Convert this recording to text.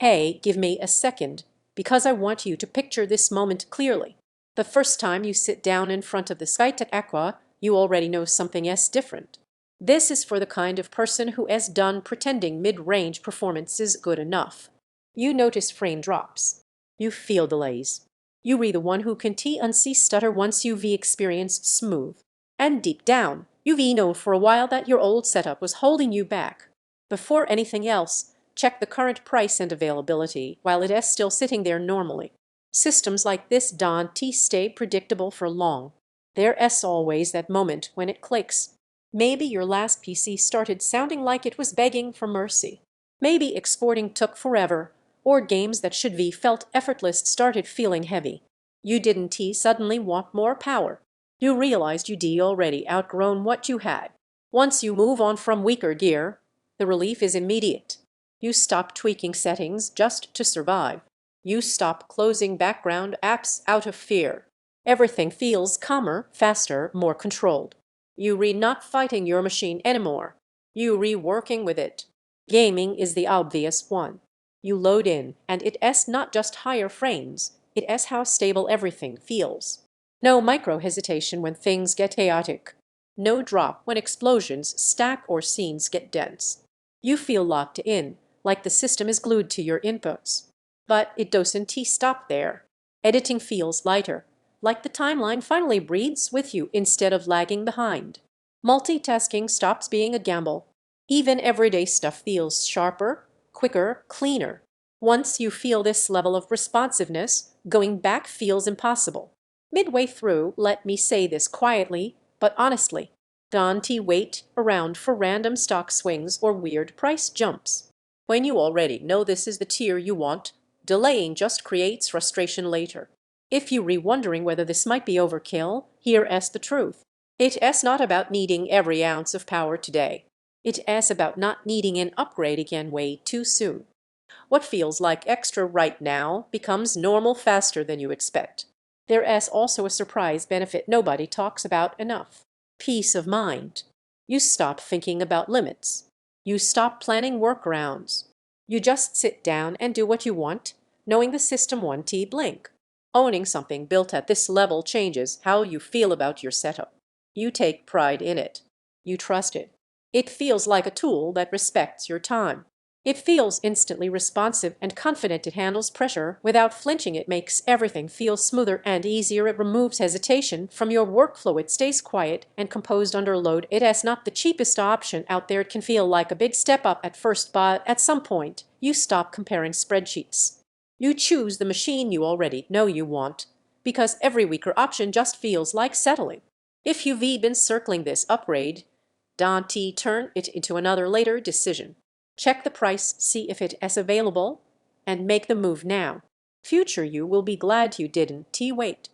Hey, give me a second, because I want you to picture this moment clearly. The first time you sit down in front of the Skytech Aqua, you already know something is different. This is for the kind of person who is done pretending mid-range performance is good enough. You notice frame drops. You feel delays. You read the one who can T&C stutter once you've experienced smooth. And deep down, you've known for a while that your old setup was holding you back. Before anything else, check the current price and availability while it is still sitting there normally. Systems like this don't stay predictable for long. There is always that moment when it clicks. Maybe your last PC started sounding like it was begging for mercy. Maybe exporting took forever, or games that should be felt effortless started feeling heavy. You didn't suddenly want more power. You realized you'd already outgrown what you had. Once you move on from weaker gear, the relief is immediate. You stop tweaking settings just to survive. You stop closing background apps out of fear. Everything feels calmer, faster, more controlled. You not fighting your machine anymore. You working with it. Gaming is the obvious one. You load in, and it is not just higher frames, it is how stable everything feels. No micro-hesitation when things get chaotic. No drop when explosions stack or scenes get dense. You feel locked in, like the system is glued to your inputs. But it doesn't stop there. Editing feels lighter, like the timeline finally breathes with you instead of lagging behind. Multitasking stops being a gamble. Even everyday stuff feels sharper, quicker, cleaner. Once you feel this level of responsiveness, going back feels impossible. Midway through, let me say this quietly, but honestly. Don't wait around for random stock swings or weird price jumps. When you already know this is the tier you want, delaying just creates frustration later. If you wondering whether this might be overkill, here is the truth. It is not about needing every ounce of power today. It is about not needing an upgrade again way too soon. What feels like extra right now becomes normal faster than you expect. There is also a surprise benefit nobody talks about enough. Peace of mind. You stop thinking about limits. You stop planning workarounds. You just sit down and do what you want, knowing the system won't blink. Owning something built at this level changes how you feel about your setup. You take pride in it. You trust it. It feels like a tool that respects your time. It feels instantly responsive and confident it handles pressure without flinching. It makes everything feel smoother and easier. It removes hesitation from your workflow. It stays quiet and composed under load. It is not the cheapest option out there. It can feel like a big step up at first, but at some point, you stop comparing spreadsheets. You choose the machine you already know you want, because every weaker option just feels like settling. If you've been circling this upgrade, don't turn it into another later decision. Check the price, see if it is available, and make the move now. Future you will be glad you didn't wait.